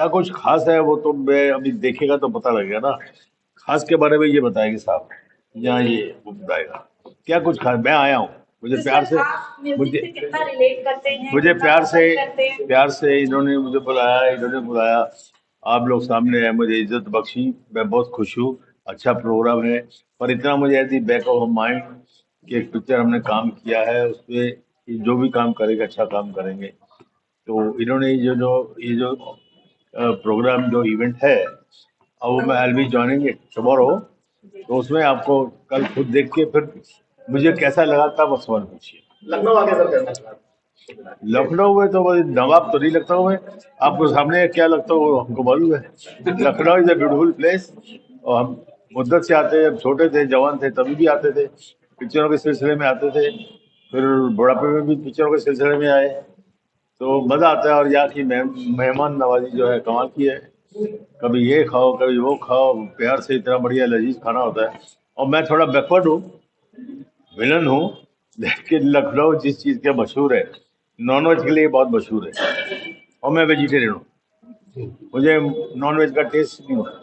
क्या कुछ खास है वो तो मैं अभी देखेगा तो पता लगेगा ना। खास के बारे में ये बताएंगे साहब, यहाँ ये वो बताएगा क्या कुछ खास। मैं आया हूँ, मुझे तो प्यार सर से, आप म्यूजिक मुझे से कितना रिलेट करते हैं, मुझे कितना पसंद करते हैं? प्यार से इन्होंने मुझे बुलाया, इन्होंने बुलाया। आप लोग सामने हैं, मुझे इज्जत बख्शी, मैं बहुत खुश हूँ। अच्छा प्रोग्राम है। पर इतना मुझे ऐसी बैक ऑफ माइंड कि एक पिक्चर हमने काम किया है, उसपे जो भी काम करेंगे अच्छा काम करेंगे। तो इन्होंने ये जो प्रोग्राम जो इवेंट है, अब वो मैं आई बी जॉइनिंग इट टुमारो। तो उसमें आपको कल खुद देख के फिर मुझे कैसा लगा था वो सवाल पूछिए। लखनऊ आके सर कैसा लगा? लखनऊ में तो भाई नवाब तो नहीं लगता हूँ मैं। आपको सामने क्या लगता हूँ वो हमको मालूम है। Lucknow is a beautiful place. और हम मुद्दत से आते हैं, जब छोटे थे जवान थे तभी भी आते थे, पिक्चरों के सिलसिले में आते थे। फिर बुढ़ापे में भी पिक्चरों के सिलसिले में आए। तो मजा आता है। और यहाँ की मेहमान नवाजी जो है कमाल की है। कभी ये खाओ कभी वो खाओ, प्यार से इतना बढ़िया लजीज खाना होता है। और मैं थोड़ा बैकवर्ड हूँ, विलन हूँ, लेकिन लखनऊ जिस चीज के मशहूर है, नॉनवेज के लिए बहुत मशहूर है। और मैं वेजिटेरियन हूँ, मुझे नॉनवेज का टेस्ट नहीं होता।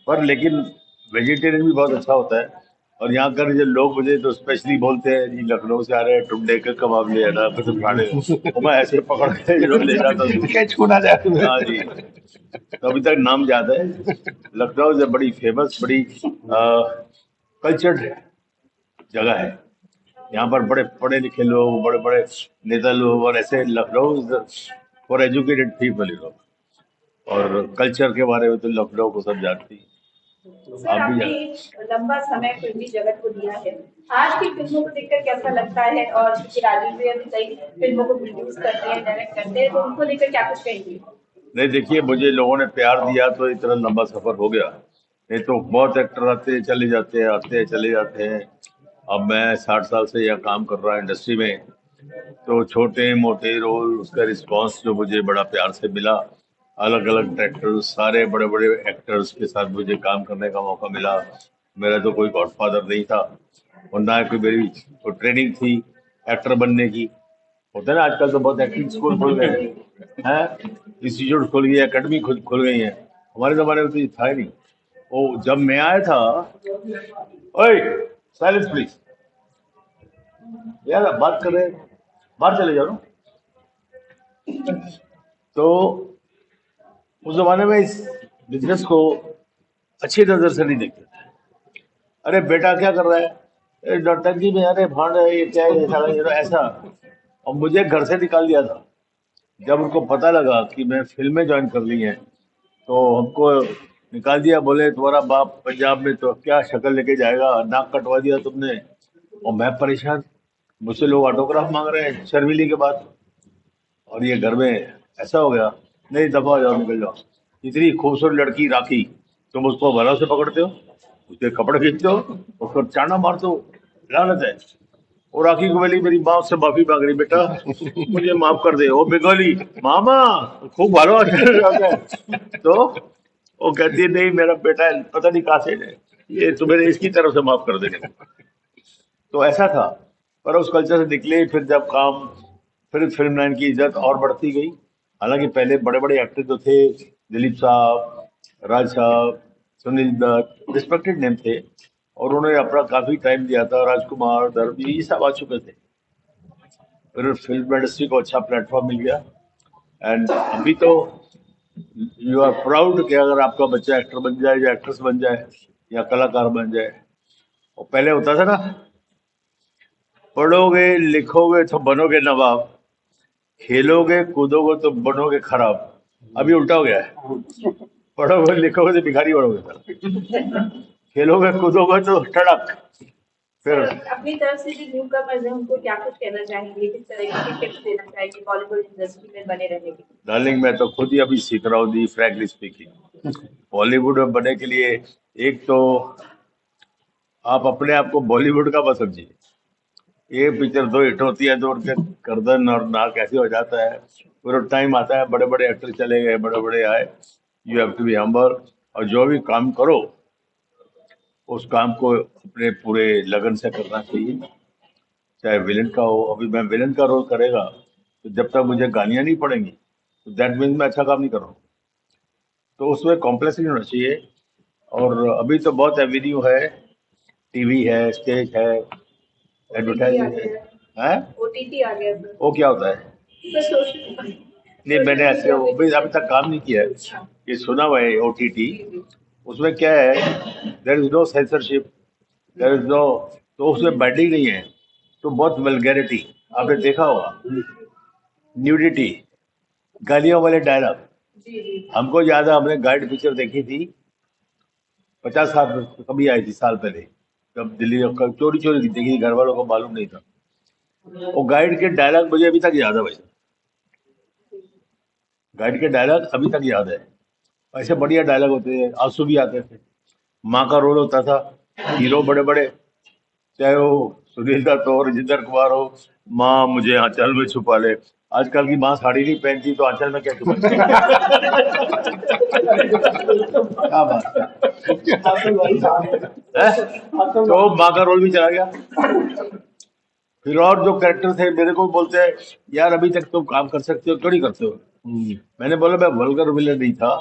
पर लेकिन वेजिटेरियन भी बहुत अच्छा होता है। और यहाँ कर जो लोग मुझे तो स्पेशली बोलते हैं जी लखनऊ से आ रहे हैं, टुंडे के कबाब ले आना, कुछ खाने। और मैं ऐसे पकड़ के ले जाता हूँ। क्या छूना जाए? हाँ जी। तो अभी तक नाम याद है। लखनऊ से बड़ी फेमस, बड़ी कल्चर्ड जगह है। यहाँ पर बड़े पढ़े लिखे लोग, बड़े बड़े नेता लोग, और ऐसे लखनऊ फॉर एजुकेटेड पीपल लोग। और कल्चर के बारे में तो लखनऊ को सब जानती हैं। सर आप भी आपने जानते एक लंबा समय फिल्मी जगत को दिया है, आज की फिल्मों को देखकर कैसा लगता है? और क्योंकि राजीव भैया भी कई फिल्मों को प्रोड्यूस करते हैं, डायरेक्ट करते हैं, तो उनको लेकर क्या कुछ कहेंगे? नहीं, देखिए मुझे लोगों ने प्यार दिया तो इतना लंबा सफर हो गया। नहीं तो बहुत एक्टर आते हैं चले जाते हैं, आते हैं चले जाते हैं। अब मैं 60 साल से यह काम कर रहा इंडस्ट्री में। तो छोटे मोटे रोल, उसका रिस्पांस जो मुझे बड़ा प्यार से मिला। अलग अलग डायरेक्टर्स, सारे बड़े बड़े एक्टर्स के साथ मुझे काम करने का मौका मिला। मेरा तो कोई गॉडफादर नहीं था, और ना कोई मेरी कोई ट्रेनिंग थी एक्टर बनने की। होता है ना आजकल तो बहुत एक्टिंग स्कूल खुल गए हैं, इंस्टीट्यूट खुल गई, एकेडमी खुद खुल गई है। हमारे जमाने में तो ये था ही नहीं। ओ जब मैं आया था, ओए साइलेंस प्लीज, यार आप बात कर रहे हैं, बाहर चले जाओ ना। तो उस जमाने में इस बिजनेस को अच्छी नजर से नहीं देखते थे। अरे बेटा क्या कर रहा है, नौटंकी में, अरे भांड है, ये क्या है, ऐसा ये ऐसा। और मुझे घर से निकाल दिया था। जब उनको पता लगा कि मैं फिल्में ज्वाइन कर ली हैं, तो हमको निकाल दिया। बोले तुम्हारा बाप पंजाब में तो क्या शक्ल लेके जाएगा, नाक कटवा दिया तुमने। और मैं परेशान, मुझसे लोग ऑटोग्राफ मांग रहे हैं शर्मिली के बाद। और ये घर में ऐसा हो गया, नहीं दफा हो जाओ, निकल जाओ। इतनी खूबसूरत लड़की राखी, तुम उसको भला से पकड़ते हो, उसके कपड़े खींचते हो, उसको चांटा मारते हो, लानत है। और राखी को बोली मेरी माँ से माफी मांग रही, बेटा मुझे माफ कर दे। ओ बेगोली मामा खूब भालो तो वो कहती है नहीं मेरा बेटा है, पता नहीं कहाँ से है, ये तुम्हें इसकी तरफ से माफ कर देने को। तो ऐसा था। पर उस कल्चर से निकले, फिर जब काम, फिर फिल्म लाइन की इज्जत और बढ़ती गई। हालांकि पहले बड़े बड़े एक्टर जो थे, दिलीप साहब, राज साहब, सुनील दत्त, रिस्पेक्टेड नेम थे, और उन्होंने अपना काफी टाइम दिया था। राजकुमार, धर्म, ये सब आ चुके थे। फिर फिल्म इंडस्ट्री को अच्छा प्लेटफॉर्म मिल गया। एंड अभी तो यू आर प्राउड कि अगर आपका बच्चा एक्टर बन जाए या एक्ट्रेस बन जाए या कलाकार बन जाए। और पहले होता था ना, पढ़ोगे लिखोगे तो बनोगे नवाब, खेलोगे कूदोगे तो बनोगे खराब। अभी उल्टा हो गया है, पढ़ोगे लिखोगे तो भिखारी बनोगे, खेलोगे कूदोगे तो टड़क। फिर सर अपनी तरफ से जो न्यू कमर्स हैं उनको क्या कुछ कहना चाहेंगे, किस तरह की टिप्स देना चाहेंगे बॉलीवुड इंडस्ट्री में बने रहने के लिए? डार्लिंग मैं तो खुद ही अभी सीख रहा हूँ दी फ्रैंकली स्पीकिंग। बॉलीवुड में बनने के लिए एक तो आप अपने आप को बॉलीवुड का मत समझिए। ये पिक्चर दो हिट होती है तो उनके गर्दन और नाक ऐसे हो जाता है। पूरा टाइम आता है, बड़े बड़े एक्टर चले गए, बड़े बड़े आए। You have to be humble. और जो भी काम करो उस काम को अपने पूरे लगन से करना चाहिए, चाहे विलन का हो। अभी मैं विलन का रोल करेगा तो जब तक मुझे गालियां नहीं पड़ेंगी तो दैट मीन्स मैं अच्छा काम नहीं कर रहा हूँ। तो उसमें कॉम्प्लेक्स नहीं होना चाहिए। और अभी तो बहुत एवेन्यू है, टीवी है, स्टेज है, एडवर्टाइजिंग है। ओटीटी आ गया सर। वो क्या होता है? सर सोशल नहीं, मैंने ऐसे वो भी अभी तक काम नहीं किया है। ये सुना हुआ है ओटीटी। उसमें क्या है, there is no censorship, there is no, तो उसमें बैटिंग नहीं है, तो बहुत वल्गैरिटी आपने देखा होगा, न्यूडिटी, गालियों वाले डायलॉग। जी जी हमको याद है, हमने गाइड पिक्चर देखी थी 50 साल कभी आई थी, साल पहले, जब दिल्ली में चोरी चोरी देखी थी, घर वालों को मालूम नहीं था। वो गाइड के डायलॉग मुझे अभी तक याद है भाई, गाइड के डायलॉग अभी तक याद है। ऐसे बढ़िया डायलॉग होते हैं, आंसू भी आते थे। माँ का रोल होता था, हीरो बड़े बड़े, चाहे वो सुनील दत्त हो, राजेंद्र कुमार हो, माँ मुझे आंचल में छुपा ले। आजकल की माँ साड़ी नहीं पहनती तो आंचल में क्या छुपा ले? क्या बात है? तो माँ का रोल भी चला गया। फिर और जो कैरेक्टर थे, मेरे को बोलते हैं यार अभी तक तुम काम कर सकते हो, क्यों नहीं करते हो? मैंने बोला मैं वल्गर विलन नहीं था,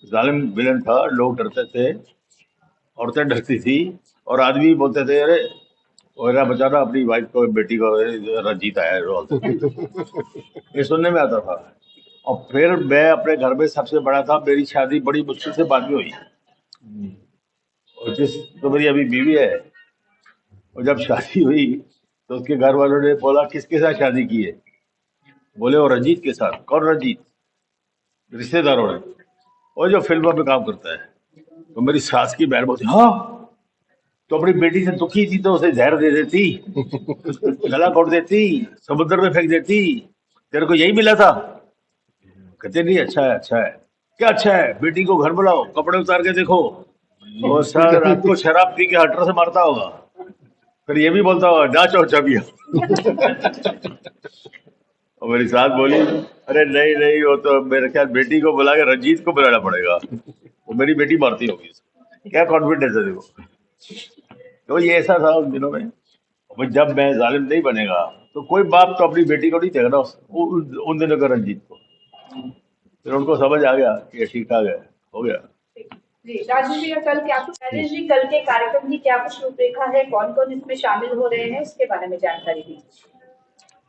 जालिम विलन था। लोग डरते थे, औरतें डरती थी, और आदमी बोलते थे अरे मेरा बचाना अपनी वाइफ को, बेटी को, रंजीत आया है रोल। ये सुनने में आता था। और फिर मैं अपने घर में सबसे बड़ा था, मेरी शादी बड़ी मुश्किल से बाद में हुई। और जिस तो मेरी अभी बीवी है, और जब शादी हुई तो उसके घर वालों ने बोला किसके साथ शादी की है? बोले वो रंजीत के साथ। कौन रंजीत? रिश्तेदारों ने, और जो फिल्मों में काम करता है। तो मेरी सास की बहन बोलती हाँ, तो अपनी बेटी से दुखी थी तो उसे जहर दे देती, गला घोट देती, समुद्र में फेंक देती, तेरे को यही मिला था? कहते नहीं, अच्छा है, अच्छा है। क्या अच्छा है? बेटी को घर बुलाओ, कपड़े उतार के देखो, वो सारा रात को शराब पी के हटर से मारता होगा, फिर ये भी बोलता होगा नाच और चबिया। और मेरी सास बोली अरे नहीं नहीं, वो तो मेरे ख्याल बेटी को बुला के रंजीत को बुलाना पड़ेगा, वो मेरी बेटी मारती होगी। क्या कॉन्फिडेंस है देखो। तो ये ऐसा था उन दिनों में। भाई जब मैं जालिम नहीं बनेगा तो कोई बाप तो अपनी बेटी को नहीं देगा ना, उन दिनों का रंजीत को। फिर उनको समझ आ गया कि ये ठीक ठाक है, हो गया। जी राजू जी का कल क्या कुछ राजेश जी कल के कार्यक्रम की क्या कुछ रूपरेखा है, कौन कौन इसमें शामिल हो रहे हैं, इसके बारे में जानकारी दीजिए।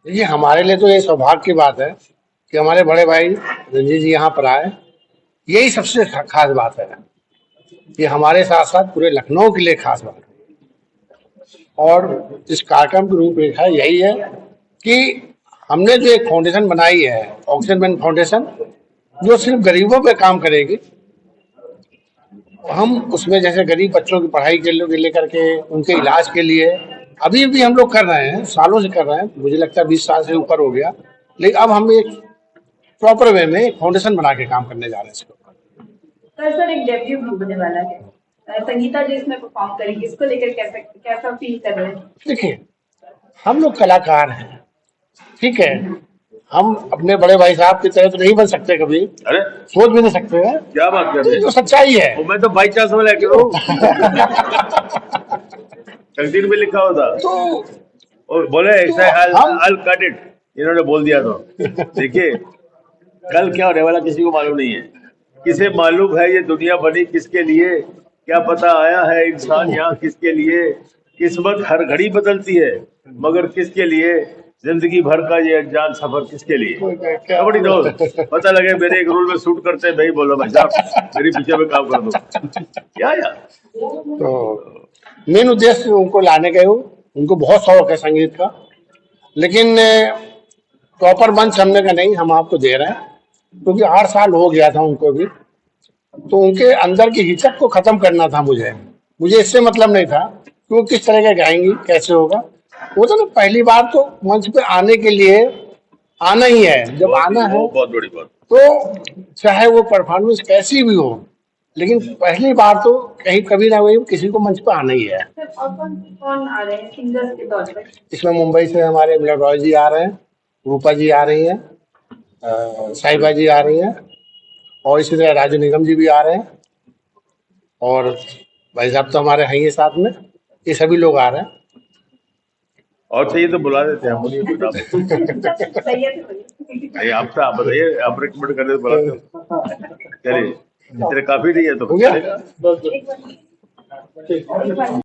देखिए, हमारे लिए तो ये सौभाग्य की बात है कि हमारे बड़े भाई रंजीत जी यहाँ पर आए। यही सबसे खास बात है। ये हमारे साथ साथ पूरे लखनऊ के लिए खास बात है। और इस कार्यक्रम की रूपरेखा यही है कि हमने जो एक फाउंडेशन बनाई है, ऑक्सीजन मैन फाउंडेशन, जो सिर्फ गरीबों पे काम करेगी। हम उसमें जैसे गरीब बच्चों की पढ़ाई के लिए लेकर के उनके इलाज के लिए अभी भी हम लोग कर रहे हैं, सालों से कर रहे हैं, मुझे लगता है 20 साल से ऊपर हो गया। लेकिन अब हम एक प्रॉपर वे में फाउंडेशन बना के काम करने जा रहे हैं इसके ऊपर। सर एक डेब्यू भी होने वाला है, संगीता जी इसमें परफॉर्म करेंगी, इसको लेकर कैसा फील कर रहे हैं? देखिए, हम लोग कलाकार हैं, ठीक है। हम अपने बड़े भाई साहब की तरह तो नहीं बन सकते, कभी अरे सोच भी नहीं सकते हैं। क्या बात कर रहे तो हैं? सच्चाई है। वो मैं तो बाई चांस में लेके हूँ। तकदीर में लिखा होता तो और बोले ऐसा हम- I'll cut it, इन्होंने बोल दिया। तो देखिए कल क्या होने वाला किसी को मालूम नहीं है। किसे मालूम है ये दुनिया बनी किसके लिए? क्या पता आया है इंसान यहाँ किसके लिए? किस्मत हर घड़ी बदलती है, मगर किसके लिए? जिंदगी भर का ये अनजान सफर किसके लिए? कबड्डी दोस्त पता लगे मेरे एक रोल में शूट करते नहीं, बोलो भाई साहब मेरी पीछे में काम कर दो। क्या यार, तो मेन उद्देश्य उनको लाने गए हो, उनको बहुत शौक है संगीत का, लेकिन प्रॉपर मंच हमने का नहीं, हम आपको दे रहे हैं क्योंकि 8 साल हो गया था उनको भी। तो उनके अंदर की हिचक को खत्म करना था मुझे इससे मतलब नहीं था कि वो किस तरह का गाएंगी, कैसे होगा। वो तो ना, पहली बार तो मंच पे आने के लिए आना ही है। जब आना है बहुत बड़ी बात। तो चाहे वो परफॉर्मेंस कैसी भी हो, लेकिन पहली बार तो कहीं कभी ना कभी किसी को मंच पे आना ही है। सर और कौन कौन आ रहे हैं सिंगर्स के तौर पर? इसमें मुंबई से हमारे मिलन रॉय जी आ रहे हैं, रूपा जी आ रही हैं, साहिबा जी आ रही हैं, और इसी तरह राजू निगम जी भी आ रहे हैं, और भाई साहब तो हमारे हैं ही साथ में। ये सभी लोग आ रहे हैं। और चाहिए तो बुला देते हैं हम। सही है तो बोलिए। आप बताइए, आप रिकमेंड कर दे तो बुलाते हैं। चलिए तेरे काफी नहीं है तो हो गया? चलेगा। बस, बस। एक बार